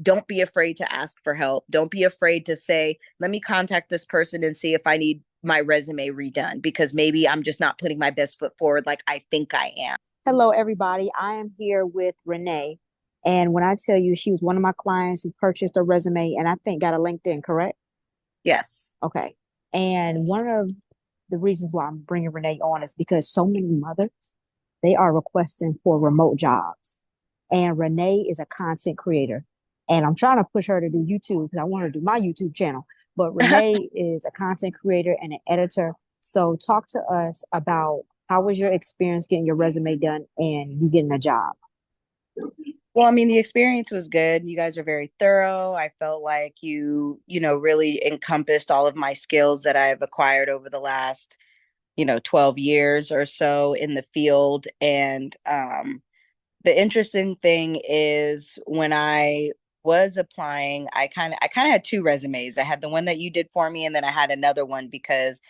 don't be afraid to ask for help. Don't be afraid to say, let me contact this person and see if I need my resume redone, because maybe I'm just not putting my best foot forward like I think I am. Hello, everybody. I am here with Renee. And when I tell you she was one of my clients who purchased a resume and I think got a LinkedIn, correct? Yes. Okay. And one of the reasons why I'm bringing Renee on is because so many mothers, they are requesting for remote jobs. And Renee is a content creator. And I'm trying to push her to do YouTube because I want her to do my YouTube channel. But Renee is a content creator and an editor. So talk to us about how was your experience getting your resume done and you getting a job? Well, I mean, the experience was good. You guys are very thorough. I felt like really encompassed all of my skills that I've acquired over the last, 12 years or so in the field. And the interesting thing is when I was applying, I kind of had two resumes. I had the one that you did for me, and then I had another one because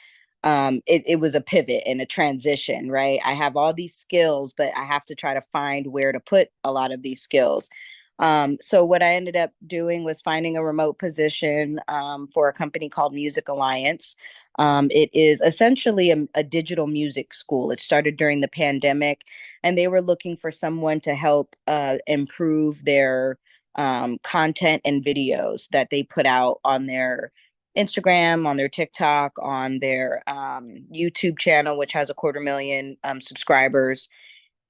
it was a pivot and a transition, right? I have all these skills, but I have to try to find where to put a lot of these skills. So what I ended up doing was finding a remote position for a company called Music Alliance. It is essentially a digital music school. It started during the pandemic, and they were looking for someone to help improve their content and videos that they put out on their Instagram, on their TikTok, on their YouTube channel, which has 250,000 subscribers.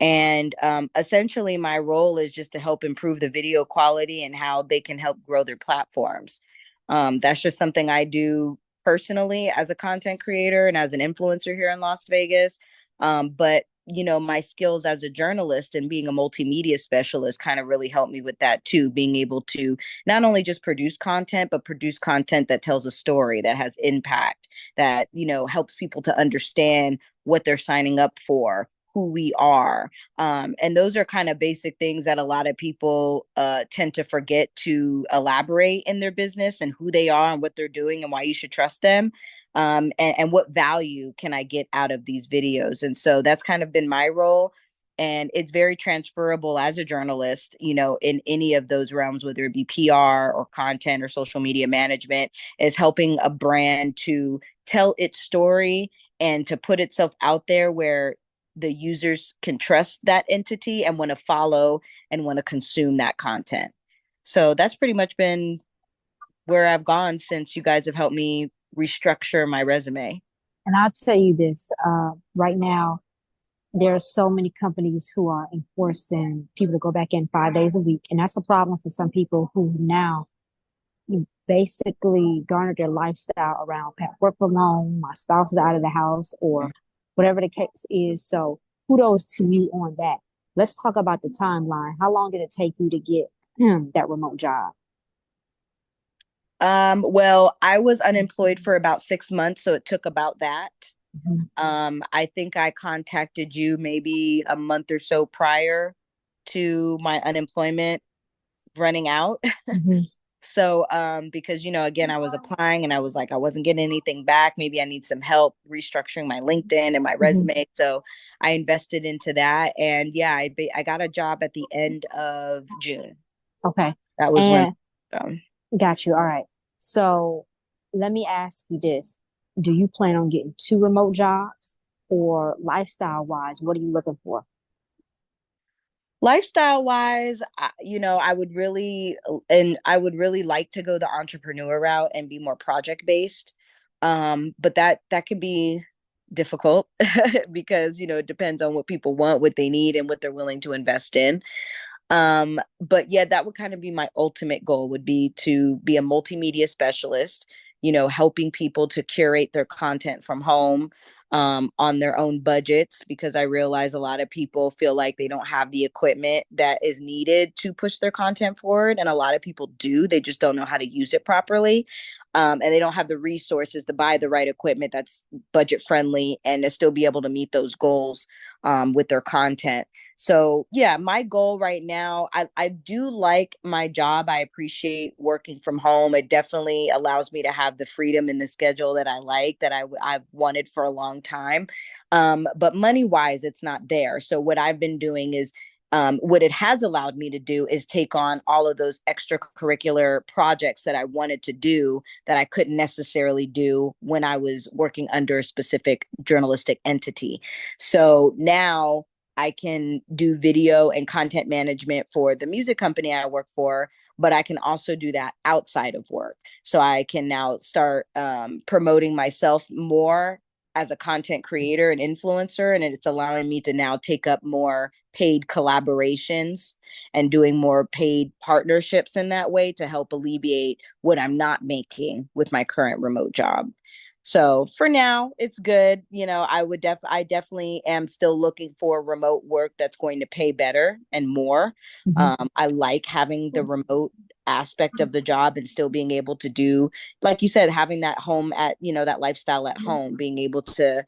And essentially, my role is just to help improve the video quality and how they can help grow their platforms. That's just something I do personally as a content creator and as an influencer here in Las Vegas. But my skills as a journalist and being a multimedia specialist kind of really helped me with that too, being able to not only just produce content, but produce content that tells a story, that has impact, that, helps people to understand what they're signing up for, who we are. And those are kind of basic things that a lot of people tend to forget to elaborate in their business, and who they are and what they're doing and why you should trust them. And what value can I get out of these videos? And so that's kind of been my role. And it's very transferable as a journalist, in any of those realms, whether it be PR or content or social media management, is helping a brand to tell its story and to put itself out there where the users can trust that entity and want to follow and want to consume that content. So that's pretty much been where I've gone since you guys have helped me restructure my resume. And I'll tell you this, right now, there are so many companies who are enforcing people to go back in 5 days a week. And that's a problem for some people who now basically garner their lifestyle around work from home, my spouse is out of the house, or whatever the case is. So kudos to you on that. Let's talk about the timeline. How long did it take you to get that remote job? Well, I was unemployed for about 6 months, so it took about that. Mhm. I think I contacted you maybe a month or so prior to my unemployment running out. Mhm. So, because, again, I was applying and I was like, I wasn't getting anything back. Maybe I need some help restructuring my LinkedIn and my Mhm. resume. So I invested into that. And yeah, I got a job at the end of June. Okay. That was when, And um, got you. All right. So let me ask you this. Do you plan on getting two remote jobs, or lifestyle wise, what are you looking for? lifestyle wise, I would really like to go the entrepreneur route and be more project based. But that could be difficult because, it depends on what people want, what they need, and what they're willing to invest in. But yeah, that would kind of be my ultimate goal, would be to be a multimedia specialist, helping people to curate their content from home, on their own budgets, because I realize a lot of people feel like they don't have the equipment that is needed to push their content forward. And a lot of people do, they just don't know how to use it properly. And they don't have the resources to buy the right equipment that's budget friendly and to still be able to meet those goals with their content. So yeah, my goal right now, I do like my job. I appreciate working from home. It definitely allows me to have the freedom in the schedule that I like, that I've wanted for a long time. But money wise, it's not there. So what I've been doing is What it has allowed me to do is take on all of those extracurricular projects that I wanted to do that I couldn't necessarily do when I was working under a specific journalistic entity. So now I can do video and content management for the music company I work for, but I can also do that outside of work. So I can now start promoting myself more as a content creator and influencer, and it's allowing me to now take up more paid collaborations and doing more paid partnerships in that way to help alleviate what I'm not making with my current remote job. So for now, it's good. I definitely am still looking for remote work that's going to pay better and more. Mhm. I like having the remote aspect of the job and still being able to do, like you said, having that home at, that lifestyle at home, being able to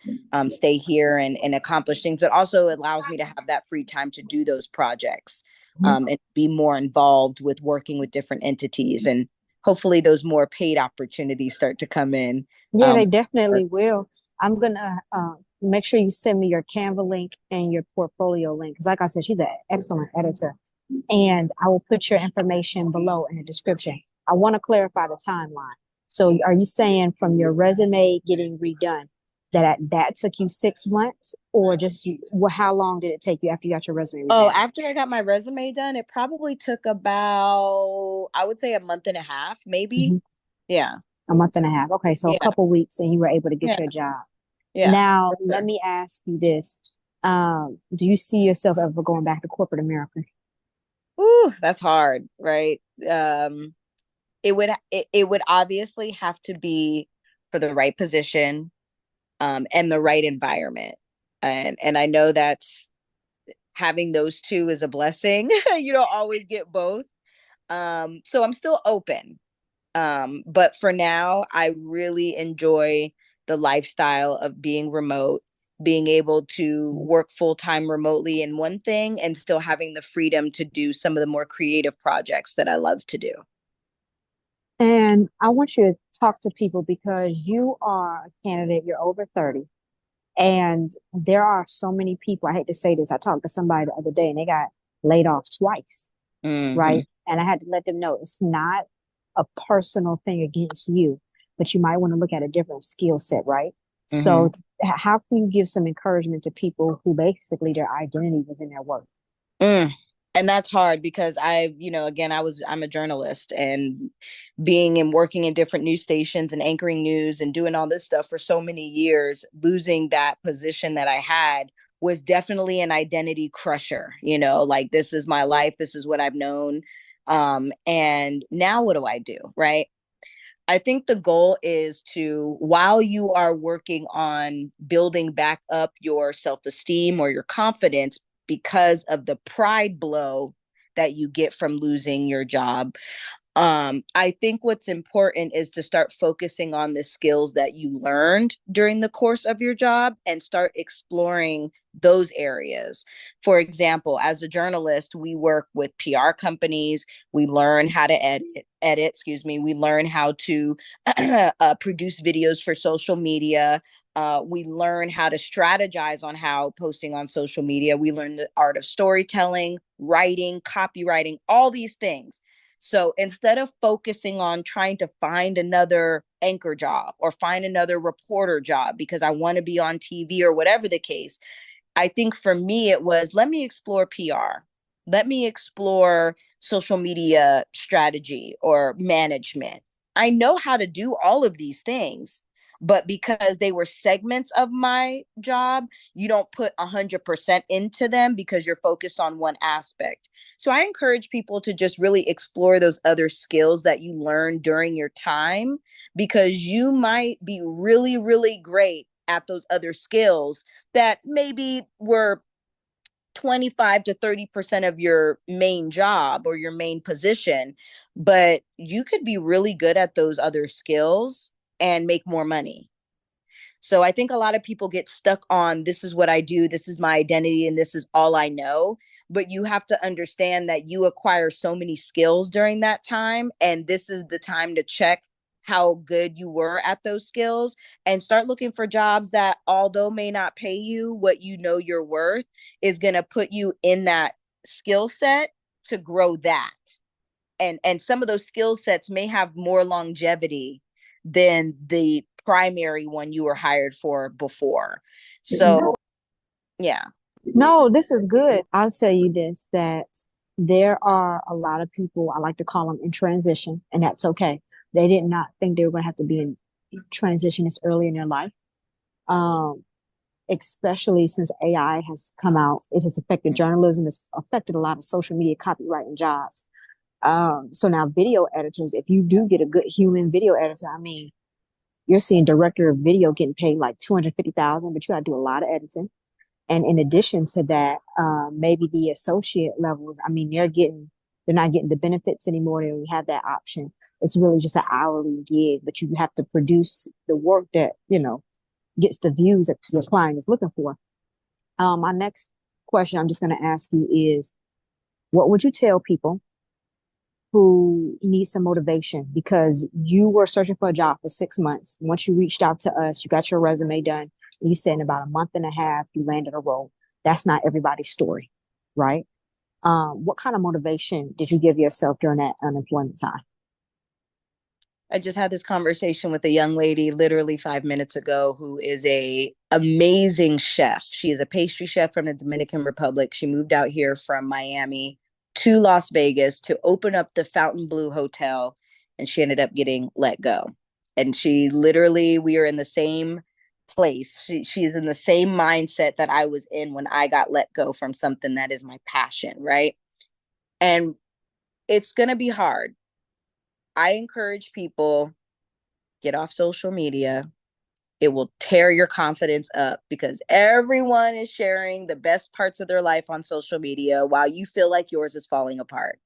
stay here and accomplish things, but also allows me to have that free time to do those projects and be more involved with working with different entities. And hopefully those more paid opportunities start to come in. Yeah, Um, they definitely will. I'm gonna make sure you send me your Canva link and your portfolio link because, like I said, she's an excellent editor, and I will put your information below in the description. I want to clarify the timeline. So, are you saying from your resume getting redone that took you 6 months, or just well, how long did it take you after you got your resume oh, redone? after I got my resume done, it probably took about, I would say, a month and a half, maybe. Hmm. Yeah. A month and a half. Okay, so a Yeah. couple weeks, and you were able to get Yeah. your job. Yeah. Now, let me ask you this. Do you see yourself ever going back to corporate America? Ooh, that's hard, right? It would obviously have to be for the right position and the right environment. And I know that's having those two is a blessing. You don't always get both. So I'm still open. But for now, I really enjoy the lifestyle of being remote, being able to work full time remotely in one thing and still having the freedom to do some of the more creative projects that I love to do. And I want you to talk to people because you are a candidate, you're over 30, and there are so many people. I hate to say this. I talked to somebody the other day and they got laid off twice, Mm-hmm. right? And I had to let them know it's not a personal thing against you, but you might want to look at a different skill set, right? Mm-hmm. So, how can you give some encouragement to people who basically their identity was in their work? Mm. And that's hard because again, I'm a journalist and being and working in different news stations and anchoring news and doing all this stuff for so many years, losing that position that I had was definitely an identity crusher, like this is my life, this is what I've known. And now what do I do? Right. I think the goal is to, while you are working on building back up your self esteem or your confidence because of the pride blow that you get from losing your job, I think what's important is to start focusing on the skills that you learned during the course of your job and start exploring those areas. For example, as a journalist, we work with PR companies. We learn how to excuse me. We learn how to produce videos for social media. We learn how to strategize on how posting on social media. We learn the art of storytelling, writing, copywriting, all these things. So instead of focusing on trying to find another anchor job or find another reporter job because I want to be on TV or whatever the case, I think for me, it was let me explore PR. Let me explore social media strategy or management. I know how to do all of these things, but because they were segments of my job, you don't put 100% into them because you're focused on one aspect. So I encourage people to just really explore those other skills that you learn during your time because you might be really, really great at those other skills that maybe were 25 to 30% of your main job or your main position, but you could be really good at those other skills and make more money. So I think a lot of people get stuck on this is what I do, this is my identity, and this is all I know. But you have to understand that you acquire so many skills during that time. And this is the time to check how good you were at those skills and start looking for jobs that, although may not pay you what you know you're worth, is going to put you in that skill set to grow that. And some of those skill sets may have more longevity than the primary one you were hired for before. So, yeah. No, this is good. I'll tell you this, that there are a lot of people, I like to call them in transition, and that's okay. They did not think they were going to have to be in transition this early in their life. Um, Especially since AI has come out, it has affected journalism, it's affected a lot of social media copywriting jobs. So now video editors, if you do get a good human video editor, I mean, you're seeing director of video getting paid like 250,000, but you got to do a lot of editing. And in addition to that, maybe the associate levels, I mean, they're not getting the benefits anymore. They don't have that option. It's really just an hourly gig, but you have to produce the work that, gets the views that your client is looking for. My next question I'm just going to ask you is, what would you tell people who need some motivation because you were searching for a job for 6 months? Once you reached out to us, you got your resume done. You said in about a month and a half, you landed a role. That's not everybody's story, right? What kind of motivation did you give yourself during that unemployment time? I just had this conversation with a young lady literally 5 minutes ago who is a amazing chef. She is a pastry chef from the Dominican Republic. She moved out here from Miami to Las Vegas to open up the Fontainebleau Hotel, and she ended up getting let go. And she literally, we are in the same place. She is in the same mindset that I was in when I got let go from something that is my passion, right? And it's going to be hard. I encourage people, get off social media. It will tear your confidence up because everyone is sharing the best parts of their life on social media while you feel like yours is falling apart.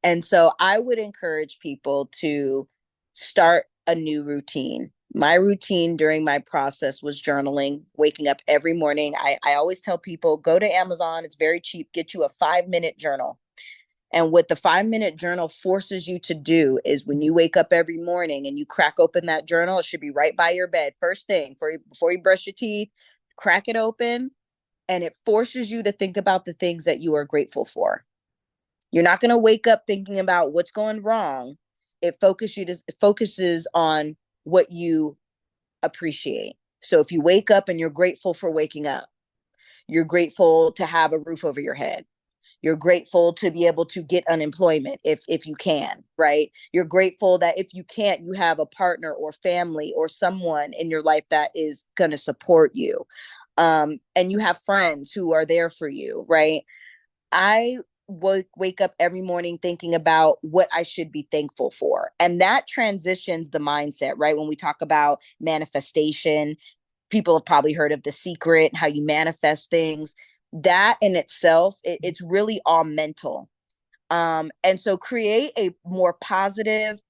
And so I would encourage people to start a new routine. My routine during my process was journaling, waking up every morning. I always tell people, go to Amazon, it's very cheap, get you a 5-minute journal. And what the 5-minute journal forces you to do is when you wake up every morning and you crack open that journal, it should be right by your bed. First thing, before you brush your teeth, crack it open, and it forces you to think about the things that you are grateful for. You're not going to wake up thinking about what's going wrong. It focuses on what you appreciate. So if you wake up and you're grateful for waking up, you're grateful to have a roof over your head. You're grateful to be able to get unemployment if you can, right? You're grateful that if you can't, you have a partner or family or someone in your life that is going to support you. And you have friends who are there for you, right? I wake up every morning thinking about what I should be thankful for. And that transitions the mindset, right? When we talk about manifestation, people have probably heard of The Secret, how you manifest things. That in itself, it's really all mental. And so create a more positive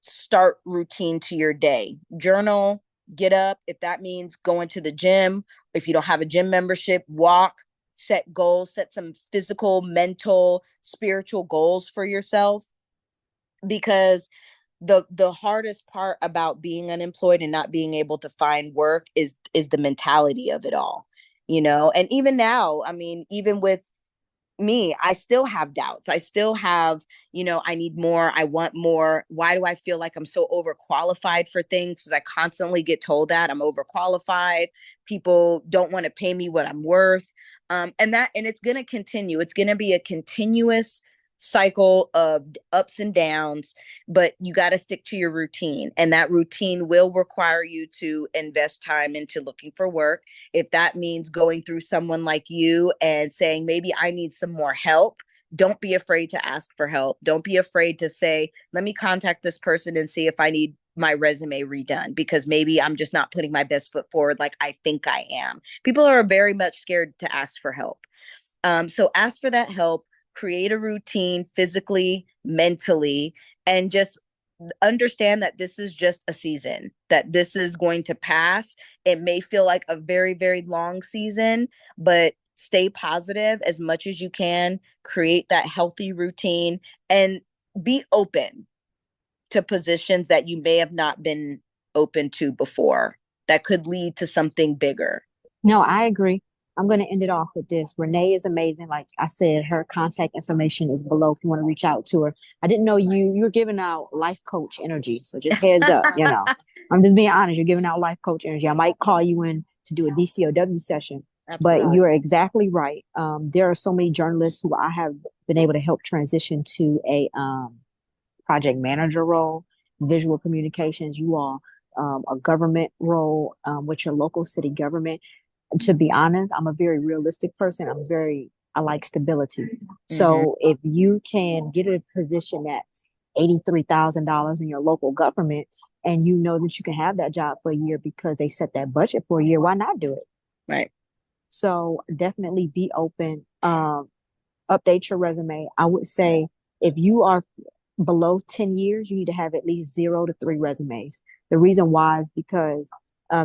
start routine to your day. Journal, get up. If that means going to the gym, if you don't have a gym membership, walk, set goals, set some physical, mental, spiritual goals for yourself. Because the hardest part about being unemployed and not being able to find work is the mentality of it all, and even now, I mean, even with me, I still have doubts. I still have, I need more. I want more. Why do I feel like I'm so overqualified for things? Because I constantly get told that I'm overqualified. People don't want to pay me what I'm worth. And it's going to continue. It's going to be a continuous cycle of ups and downs, but you got to stick to your routine. And that routine will require you to invest time into looking for work. If that means going through someone like you and saying, maybe I need some more help, don't be afraid to ask for help. Don't be afraid to say, let me contact this person and see if I need my resume redone, because maybe I'm just not putting my best foot forward like I think I am. People are very much scared to ask for help. So ask for that help, create a routine physically, mentally, and just understand that this is just a season, that this is going to pass. It may feel like a very, very long season, but stay positive as much as you can, create that healthy routine, and be open to positions that you may have not been open to before that could lead to something bigger. No, I agree. I'm going to end it off with this. Renee is amazing. Like I said, her contact information is below if you want to reach out to her. I didn't know you were giving out life coach energy. So just heads up, I'm just being honest. You're giving out life coach energy. I might call you in to do a DCOW session, but you're exactly right. There are so many journalists who I have been able to help transition to a project manager role, visual communications. You are a government role with your local city government. To be honest, I'm a very realistic person. I like stability. So if you can get a position that's $83,000 in your local government and you know that you can have that job for a year because they set that budget for a year, why not do it? Right. So definitely be open. Update your resume. I would say if you are below 10 years, you need to have at least 0 to 3 resumes. The reason why is because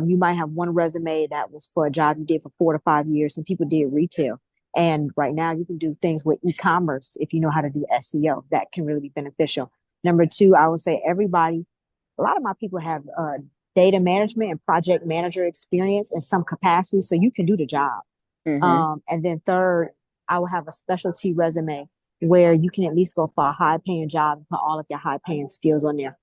you might have one resume that was for a job you did for 4 to 5 years. Some people did retail. And right now you can do things with e-commerce if you know how to do SEO. That can really be beneficial. Number two, I would say a lot of my people have data management and project manager experience in some capacity, so you can do the job. And then third, I will have a specialty resume where you can at least go for a high paying job and put all of your high paying skills on there.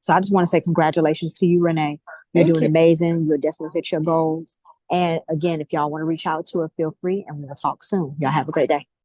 So I just want to say congratulations to you, Renee. You're doing amazing. You'll definitely hit your goals. And again, if y'all want to reach out to her, feel free and we'll talk soon. Y'all have a great day.